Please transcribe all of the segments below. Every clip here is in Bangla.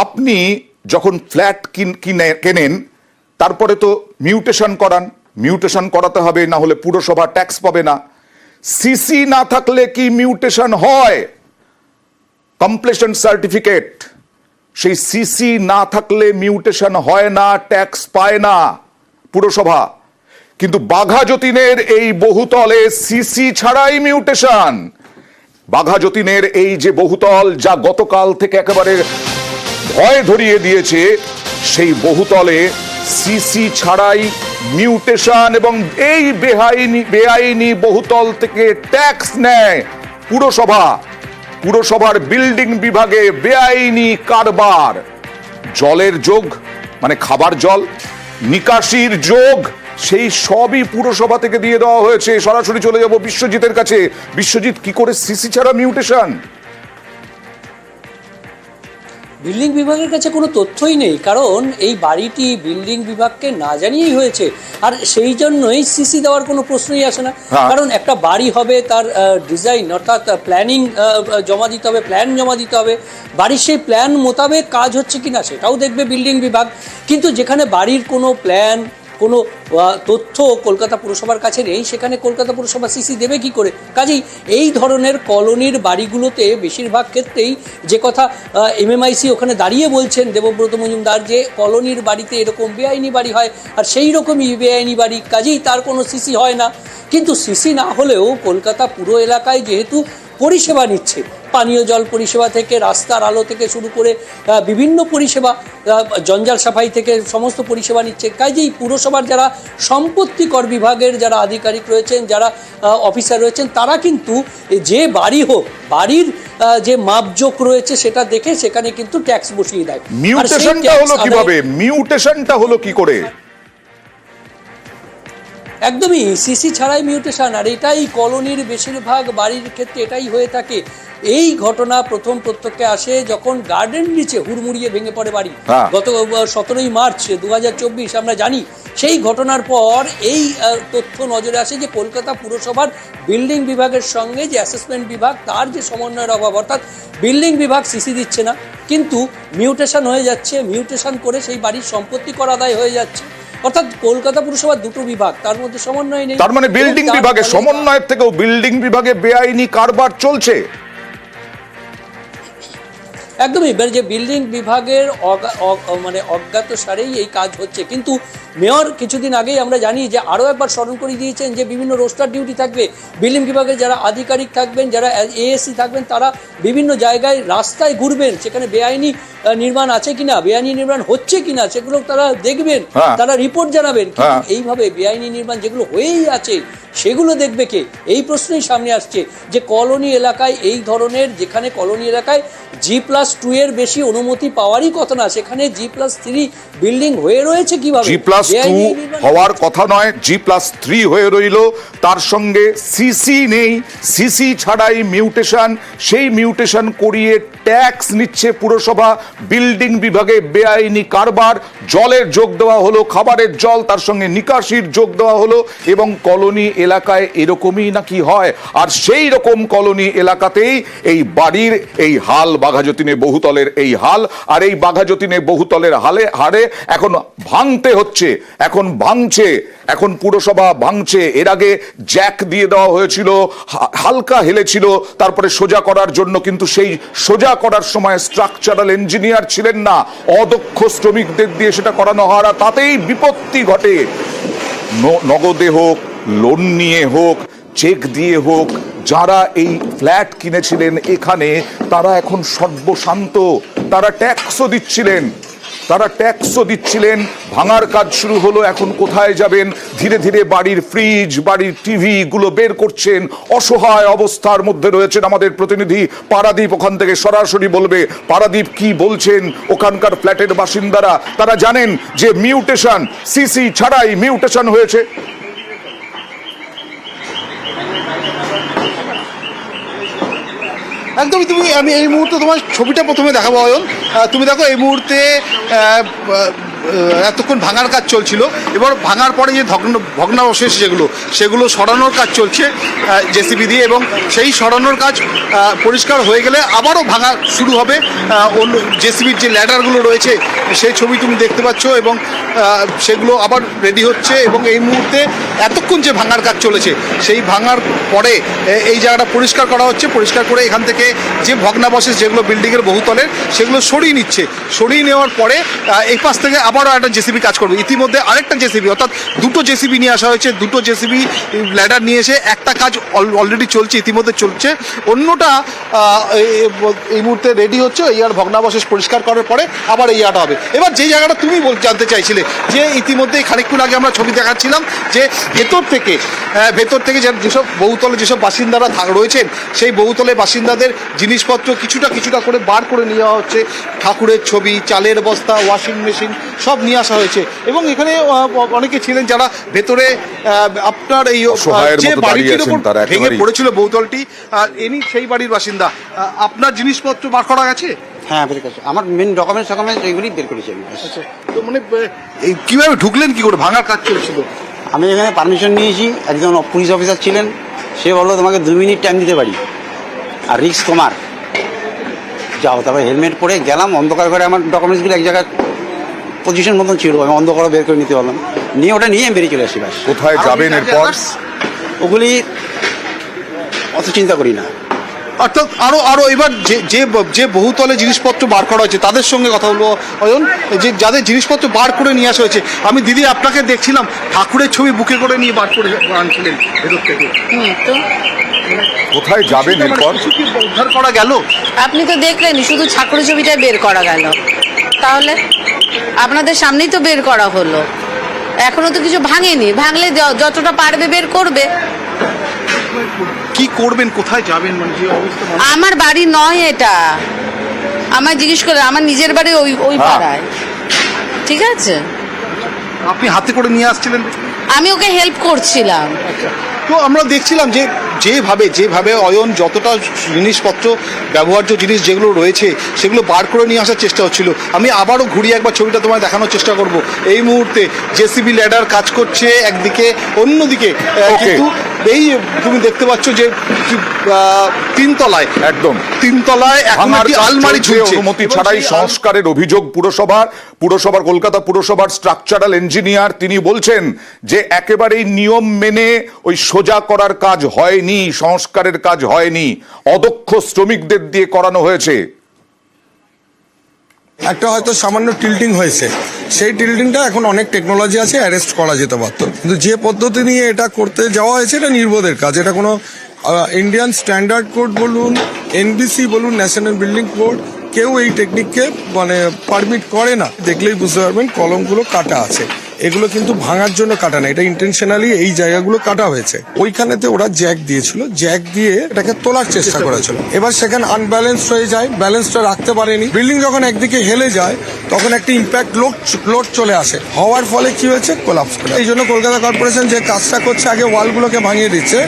আপনি যখন ফ্ল্যাট কেনেন তারপরে তো মিউটেশন করান, মিউটেশন করাতে হবে, না হলে পুরসভা ট্যাক্স পাবে না। সিসি না থাকলে কি মিউটেশন হয়? কমপ্লিশন সার্টিফিকেট, সেই সিসি না থাকলে মিউটেশন হয় না, ট্যাক্স পায় না পুরসভা। কিন্তু বাঘা যতীনের এই বহুতলে সিসি ছাড়াই মিউটেশন। বাঘা যতীনের এই যে বহুতল, যা গতকাল থেকে একেবারে ভয় ধরিয়ে দিয়েছে, সেই বহুতলে সিসি ছাড়াই মিউটেশন, এবং এই বেআইনি বহুতল থেকে ট্যাক্স নেয় পুরসভা। পুরসভার বিল্ডিং বিভাগে বেআইনি কারবার। জলের যোগ, মানে খাবার জল, নিকাশির যোগ, সেই সবই পুরসভা থেকে দিয়ে দেওয়া হয়েছে। সরাসরি চলে যাব বিশ্বজিতের কাছে। বিশ্বজিৎ, কি করে সিসি ছাড়া মিউটেশন? বিল্ডিং বিভাগের কাছে কোনো তথ্যই নেই, কারণ এই বাড়িটি বিল্ডিং বিভাগকে না জানিয়েই হয়েছে, আর সেই জন্যই সিসি দেওয়ার কোনো প্রশ্নই আসে না। কারণ একটা বাড়ি হবে, তার ডিজাইন অর্থাৎ প্ল্যানিং জমা দিতে হবে, প্ল্যান জমা দিতে হবে, বাড়ির সেই প্ল্যান মোতাবেক কাজ হচ্ছে কিনা সেটাও দেখবে বিল্ডিং বিভাগ। কিন্তু যেখানে বাড়ির কোনো প্ল্যান, কোনো তথ্য কলকাতা পুরসভার কাছে নেই, সেখানে কলকাতা পুরসভা সিসি দেবে কি করে? কাজেই এই ধরনের কলোনির বাড়িগুলোতে বেশিরভাগ ক্ষেত্রেই যে কথা এমএমআইসি ওখানে দাঁড়িয়ে বলছেন দেবব্রত মজুমদার, যে কলোনির বাড়িতে এরকম বেআইনি বাড়ি হয়, আর সেই রকমই বেআইনি বাড়ি, কাজেই তার কোনো সিসি হয় না। কিন্তু সিসি না হলেও কলকাতা পুরো এলাকায় যেহেতু পরিষেবা নিচ্ছে, পানীয় জল পরিষেবা থেকে রাস্তার আলো থেকে শুরু করে বিভিন্ন পরিষেবা, জঞ্জাল সাফাই থেকে সমস্ত পরিষেবা নিচ্ছে, কাজেই পুরসভার যারা সম্পত্তি কর বিভাগের যারা আধিকারিক রয়েছেন, যারা অফিসার রয়েছেন, তারা কিন্তু যে বাড়ি হোক, বাড়ির যে মাপজোক রয়েছে সেটা দেখে সেখানে কিন্তু ট্যাক্স বসিয়ে দেয়। মিউটেশনটা হলো কিভাবে? মিউটেশনটা হলো কি করে? একদমই সিসি ছাড়াই মিউটেশন, আর এটাই কলোনির বেশিরভাগ বাড়ির ক্ষেত্রে এটাই হয়ে থাকে। এই ঘটনা প্রথম প্রত্যক্ষে আসে যখন গার্ডেন নিচে হুড়মুড়িয়ে ভেঙে পড়ে বাড়ি, গত 17ই মার্চ 2024 আমরা জানি। সেই ঘটনার পর এই তথ্য নজরে আসে যে কলকাতা পুরসভার বিল্ডিং বিভাগের সঙ্গে যে অ্যাসেসমেন্ট বিভাগ, তার যে সমন্বয়ের অভাব, অর্থাৎ বিল্ডিং বিভাগ সিসি দিচ্ছে না, কিন্তু মিউটেশন হয়ে যাচ্ছে, মিউটেশন করে সেই বাড়ির সম্পত্তি কর আদায় হয়ে যাচ্ছে। অর্থাৎ কলকাতা পুরসভার দুটো বিভাগ, তার মধ্যে সমন্বয় নেই। তার মানে বিল্ডিং বিভাগে সমন্বয়ের থেকেও বিল্ডিং বিভাগে বেআইনি কারবার চলছে। একদমই, যে বিল্ডিং বিভাগের মানে অজ্ঞাত সারেই এই কাজ হচ্ছে। কিন্তু মেয়র কিছুদিন আগেই আমরা জানি যে আরও একবার স্মরণ করে দিয়েছেন যে বিভিন্ন রোস্টার ডিউটি থাকবে, বিল্ডিং বিভাগের যারা আধিকারিক থাকবেন, যারা এএসসি থাকবেন, তারা বিভিন্ন জায়গায় রাস্তায় ঘুরবেন, সেখানে বেআইনি নির্মাণ আছে কিনা, বেআইনি নির্মাণ হচ্ছে কিনা সেগুলো তারা দেখবেন, তারা রিপোর্ট জানাবেন। কিন্তু এইভাবে বেআইনি নির্মাণ যেগুলো হয়েই আছে সেগুলো দেখবে কে? এই প্রশ্নই সামনে আসছে যে কলোনি এলাকায় এই ধরনের, যেখানে কলোনি এলাকায় G+2 এর বেশি অনুমতি পাওয়ারই কথা না, সেখানে G+3 বিল্ডিং হয়ে রয়েছে কিভাবে? G+2 হওয়ার কথা নয়, G+3 হয়ে রইল, তার সঙ্গে সিসি নেই, সিসি ছাড়াই মিউটেশন, সেই মিউটেশন করিয়ে ট্যাক্স নিচ্ছে পুরসভা। বিল্ডিং বিভাগে বেআইনি কারবার, জলের যোগ দেওয়া হলো, খাবারের জল, তার সঙ্গে নিকাশির যোগ দেওয়া হলো, এবং কলোনি এলাকায় এরকমই নাকি হয়। আর সেই রকম কলোনি এলাকাতেই এই বাড়ির এই হাল, বাঘা যতীনের বহুতলের এই হাল। আর এই বাঘা যতীনের বহুতলের হারে এখন ভাঙতে হচ্ছে, এখন ভাঙছে, এখন পুরসভা ভাঙছে। এর আগে জ্যাক দিয়ে দেওয়া হয়েছিল, হালকা হেলেছিল, তারপরে সোজা করার জন্য, কিন্তু সেই সোজা করার সময় স্ট্রাকচারাল ইঞ্জিনিয়ার ছিলেন না, অদক্ষ শ্রমিকদের দিয়ে সেটা করানো হয়, আর তাতেই বিপত্তি ঘটে। নগদে হোক, লোন নিয়ে হোক, চেক দিয়ে হোক, যারা এই ফ্ল্যাট কিনেছিলেন এখানে, তারা এখন সর্বশান্ত। তারা ট্যাক্সও দিচ্ছিলেন, ভাঙার কাজ শুরু হলো। এখন কোথায় যাবেন? ধীরে ধীরে বাড়ির ফ্রিজ, বাড়ির টিভি গুলো বের করছেন। অসহায় অবস্থার মধ্যে রয়েছেন আমাদের প্রতিনিধি পারাদীপ, ওখান থেকে সরাসরি বলবে। পারাদীপ, কি বলছেন ওখানকার ফ্ল্যাটের বাসিন্দারা? তারা জানেন যে মিউটেশন, সিসি ছাড়াই মিউটেশন হয়েছে। একদমই। আমি এই মুহূর্তে তোমার ছবিটা প্রথমে দেখাবো অয়ন। তুমি দেখো এই মুহূর্তে এতক্ষণ ভাঙার কাজ চলছিল, এবার ভাঙার পরে যে ভগ্নাবশেষ সেগুলো সরানোর কাজ চলছে জেসিবি দিয়ে, এবং সেই সরানোর কাজ পরিষ্কার হয়ে গেলে আবারও ভাঙা শুরু হবে। অন্য জেসিবির যে ল্যাডারগুলো রয়েছে সেই ছবি তুমি দেখতে পাচ্ছ, এবং সেগুলো আবার রেডি হচ্ছে। এবং এই মুহূর্তে এতক্ষণ যে ভাঙার কাজ চলেছে সেই ভাঙার পরে এই জায়গাটা পরিষ্কার করা হচ্ছে, পরিষ্কার করে এখান থেকে যে ভগ্নাবশেষ যেগুলো বিল্ডিংয়ের বহুতলের সেগুলো সরিয়ে নিচ্ছে। সরিয়ে নেওয়ার পরে এই পাশ থেকে আবারও একটা জেসিবি কাজ করবে। ইতিমধ্যে আরেকটা জেসিবি, অর্থাৎ দুটো জেসিবি নিয়ে আসা হয়েছে, দুটো জেসিবি ল্যাডার নিয়ে এসে একটা কাজ অলরেডি চলছে, ইতিমধ্যে চলছে, অন্যটা এই মুহূর্তে রেডি হচ্ছে। এই আর ভগ্নাবশেষ পরিষ্কার করার পরে আবার এই আটা হবে। এবার যে জায়গাটা তুমি জানতে চাইছিলে, যে ইতিমধ্যে খানিকক্ষণ আগে আমরা ছবি দেখাচ্ছিলাম যে ভেতর থেকে যেসব বহুতলে যেসব বাসিন্দারা রয়েছেন সেই বহুতলে বাসিন্দাদের জিনিসপত্র কিছুটা করে বার করে নেওয়া হচ্ছে। ঠাকুরের ছবি, চালের বস্তা, ওয়াশিং মেশিন সব নিয়ে আসা হয়েছে। এবং এখানে অনেকে ছিলেন যারা ভেতরে আপনার এই যে বাড়িটির উপর ভেঙে পড়েছিল বহুতলটি, ইনি সেই বাড়ির বাসিন্দা। আপনার জিনিসপত্র বার করা গেছে? হ্যাঁ, বের করেছে। আমার মেন ডকুমেন্টস এইগুলি বের করেছি আমি। তো মানে কিভাবে ঢুকলেন, কি করে? ভাঙার কাজ চলছিল। আমি এখানে পারমিশন নিয়েছি, একজন পুলিশ অফিসার ছিলেন, সে বললো তোমাকে 2 মিনিট টাইম দিতে পারি, আর রিস্ক তোমার, যাও। তারপরে হেলমেট পরে গেলাম, অন্ধকার ঘরে আমার ডকুমেন্টসগুলো এক জায়গায় পজিশন মতন ছিল, আমি অন্ধকারে বের করে নিতে পারলাম, নিয়ে ওটা নিয়ে আমি বেরিয়ে চলে আসি। কোথায় যাবেন এরপর? ওগুলি অত চিন্তা করি না। অর্থাৎ আরো এবার যে বহুতলে জিনিসপত্র বার করা হয়েছে তাদের সঙ্গে কথা বলবো অয়ন, যে যাদের জিনিসপত্র বার করে নিয়ে আসা হয়েছে। আমি দিদি আপনাকে দেখছিলাম ঠাকুরের ছবি বুকে করে নিয়ে বার করে আনছিলেন ভেতর থেকে। তো কোথায় যাবেন এরপর? উদ্ধার করা গেল? আপনি তো দেখলেনই, শুধু ঠাকুরের ছবিটাই বের করা গেল। তাহলে আপনাদের সামনেই তো বের করা হলো, এখনো তো কিছু ভাঙেনি। ভাঙলে যতটা পারবে বের করবে। কি করবেন, কোথায় যাবেন? মানে যে অবস্থা, আমার বাড়ি নয় এটা, আমার জিজ্ঞেস করে, আমার নিজের বাড়ি ওই পাড়ায়। ঠিক আছে, আপনি হাতে করে নিয়ে আসছিলেন? আমি ওকে হেল্প করছিলাম। তো আমরা দেখছিলাম যে যেভাবে অয়ন যতটা জিনিসপত্র, ব্যবহার্য জিনিস যেগুলো রয়েছে সেগুলো বার করে নিয়ে আসার চেষ্টা হচ্ছিল। আমি আবারও ঘুরিয়ে একবার ছবিটা তোমায় দেখানোর চেষ্টা করব। এই মুহূর্তে জেসিবি ল্যাডার কাজ করছে একদিকে, অন্যদিকে কিন্তু এই তুমি দেখতে পাচ্ছ যে তিনতলায় এখন একটি আলমারি ঝুলছে। অনুমতি ছাড়াই সংস্কারের অভিযোগ পুরসভার কলকাতা পুরসভার স্ট্রাকচারাল ইঞ্জিনিয়ার তিনি বলছেন যে একেবারেই নিয়ম মেনে ওই সোজা করার কাজ হয়নি, সংস্কারের কাজ হয়নি, অদক্ষ শ্রমিকদের দিয়ে করানো হয়েছে। একটা হয়তো সামান্য টিল্টিং হয়েছে, সেই টিল্টিংটা এখন অনেক টেকনোলজি আছে, অ্যারেস্ট করা যেতে পারতো। কিন্তু যে পদ্ধতি নিয়ে এটা করতে যাওয়া হয়েছে এটা নির্বোধের কাজ। এটা কোনো ইন্ডিয়ান স্ট্যান্ডার্ড কোড বলুন, এনবিসি বলুন, ন্যাশনাল বিল্ডিং কোড, কেউ এই টেকনিককে মানে পারমিট করে না। দেখলেই বুঝতে পারবেন কলমগুলো কাটা আছে, এগুলো কিন্তু ভাঙার জন্য কাটা না, এটা ইন্টেনশনালি এই জায়গাগুলো কাটা হয়েছে। ওইখানেতে ওরা জ্যাক দিয়েছিল, জ্যাক দিয়ে এটাকে তোলার চেষ্টা করেছিল। এবার সেখানে আনব্যালেন্স হয়ে যায়, ব্যালেন্সটা রাখতে পারেনি। বিল্ডিং যখন একদিকে হেলে যায় তখন একটা ইম্প্যাক্ট লোড চলে আসে, হওয়ার ফলে কি হয়েছে, কোলাপস করে। এই জন্য কলকাতা কর্পোরেশন যে কাজটা করছে, আগে ওয়ালগুলোকে ভাঙিয়ে দিচ্ছে,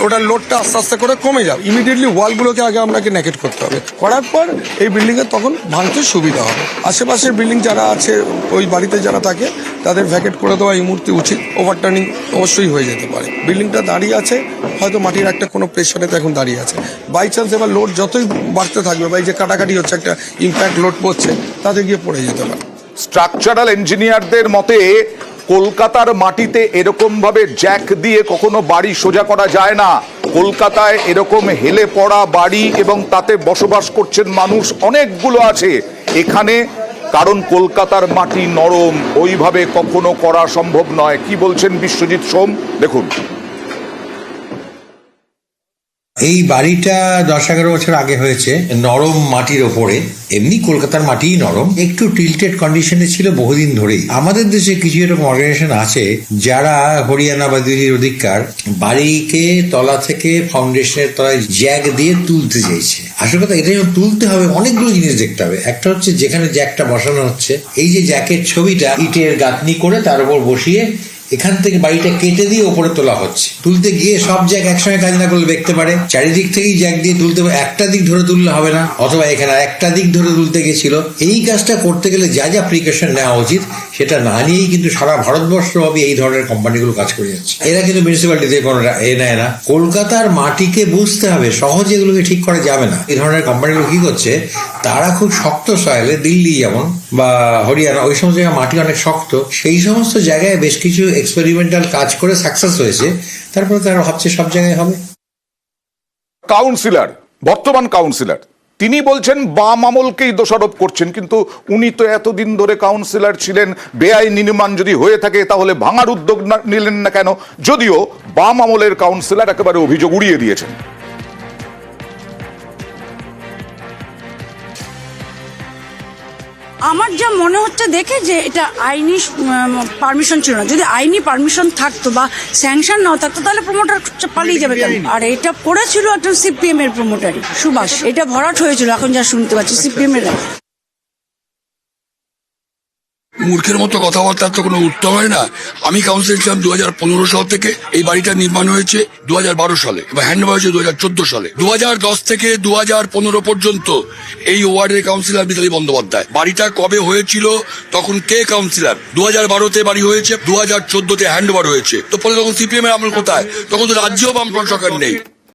ওটার লোডটা আস্তে আস্তে করে কমে যাবে। ইমিডিয়েটলি ওয়ালগুলোকে আগে আপনাকে নেকেট করতে হবে, করার পর এই বিল্ডিংয়ে তখন ভাঙতে সুবিধা হবে। আশেপাশের বিল্ডিং যারা আছে, ওই বাড়িতে যারা থাকে তাদের ভ্যাকেট করে দেওয়া এই মুহূর্তে উচিত। ওভারটার্নিং অবশ্যই হয়ে যেতে পারে। বিল্ডিংটা দাঁড়িয়ে আছে, হয়তো মাটির একটা কোনো প্রেশারে এখন দাঁড়িয়ে আছে। বাই চান্স এবার লোড যতই বাড়তে থাকবে বা এই যে কাটাকাটি হচ্ছে, একটা ইম্প্যাক্ট লোড পড়ছে, তাতে গিয়ে পড়ে যেতে পারে। স্ট্রাকচারাল ইঞ্জিনিয়ারদের মতে কলকাতার মাটিতে এরকম ভাবে জ্যাক দিয়ে কখনো বাড়ি সোজা করা যায় না। কলকাতায় এরকম হেলে পড়া বাড়ি এবং তাতে বসবাস করছেন মানুষ অনেকগুলো আছে এখানে, কারণ কলকাতার মাটি নরম, ওইভাবে কখনো করা সম্ভব নয়। কি বলছেন বিশ্বজিৎ সোম, দেখুন। এই বাড়িটা 10-11 বছর আগে হয়েছে নরম মাটির ওপরে। এমনি কলকাতার মাটিই নরম, একটু টিল্টেড কন্ডিশনে ছিল বহুদিন ধরেই। আমাদের দেশে কিছু এরকম অর্গানাইজেশন আছে যারা হরিয়ানা বা দিল্লির অধিকার বাড়িকে তলা থেকে ফাউন্ডেশনের তলায় জ্যাক দিয়ে তুলতে চাইছে। আসল কথা এটা যখন তুলতে হবে অনেকগুলো জিনিস দেখতে হবে। একটা হচ্ছে যেখানে জ্যাকটা বসানো হচ্ছে, এই যে জ্যাকের ছবিটা ইটের গাঁথনি করে তার উপর বসিয়ে এখান থেকে বাড়িটা কেটে দিয়ে ওপরে তোলা হচ্ছে। তুলতে গিয়ে সব জ্যাক একসঙ্গে কাজ না করলে দেখতে পারে, চারিদিক থেকেই জ্যাক দিয়ে তুলতে হবে, একটা দিক ধরে তুললে হবে না, অথবা এখানে একটা দিক ধরে তুলতে গেছিল। এই কাজটা করতে গেলে যা যা প্রিকশন নেওয়া উচিত সেটা না নিয়েই কিন্তু সারা ভারতবর্ষব্যাপী এই ধরনের কোম্পানিগুলো কাজ করে যাচ্ছে। এরা কিন্তু মিউনিসিপ্যালিটিতে কোনো নেয় না। কলকাতার মাটিকে বুঝতে হবে, সহজে এগুলোকে ঠিক করা যাবে না। এই ধরনের কোম্পানিগুলো কি করছে, তারা খুব শক্ত সয়েলে, দিল্লি যেমন বা হরিয়ানা, ওই সমস্ত জায়গায় মাটি অনেক শক্ত, সেই সমস্ত জায়গায় বেশ কিছু এক্সপেরিমেন্টাল কাজ করে সাকসেস হয়েছে, তারপরে তারা ভাবছে সব জায়গায় হবে। কাউন্সিলর, বর্তমান কাউন্সিলর, তিনি বলছেন বাম আমলকেই দোষারোপ করছেন, কিন্তু উনি তো এতদিন ধরে কাউন্সিলর ছিলেন। বেআইনি নির্মাণ যদি হয়ে থাকে তাহলে ভাঙার উদ্যোগ নিলেন না কেন? যদিও বাম আমলের কাউন্সিলর একেবারে অভিযোগ উড়িয়ে দিয়েছেন। আমার যা মনে হচ্ছে দেখে যে এটা আইনি পারমিশন ছিল না। যদি আইনি পারমিশন থাকতো বা স্যাংশন নাও থাকতো তাহলে প্রমোটার পালিয়ে যাবে কেন? আর এটা করেছিল একটা সিপিএম এর প্রমোটারই, সুভাষ। এটা ভরাট হয়েছিল, এখন যা শুনতে পাচ্ছি সিপিএম এর। মূর্খের মতো কথাবার্তার তো কোনো উত্তর হয় না। আমি কাউন্সিলর ছিলাম 2015 সাল থেকে, এই বাড়িটা নির্মাণ হয়েছে 2012 সালে এবং হ্যান্ডওভার হয়েছে 2014 সালে। 2010 থেকে 2015 পর্যন্ত এই ওয়ার্ডের কাউন্সিলর মিতালি বন্দ্যোপাধ্যায়। বাড়িটা কবে হয়েছিল, তখন কে কাউন্সিলর? 2012-তে বাড়ি হয়েছে, 2014-তে হ্যান্ডওভার হয়েছে। তো ফলে তখন সিপিএম এর আমল কোথায়? তখন তো রাজ্যেও বামফ্রন্ট সরকার নেই।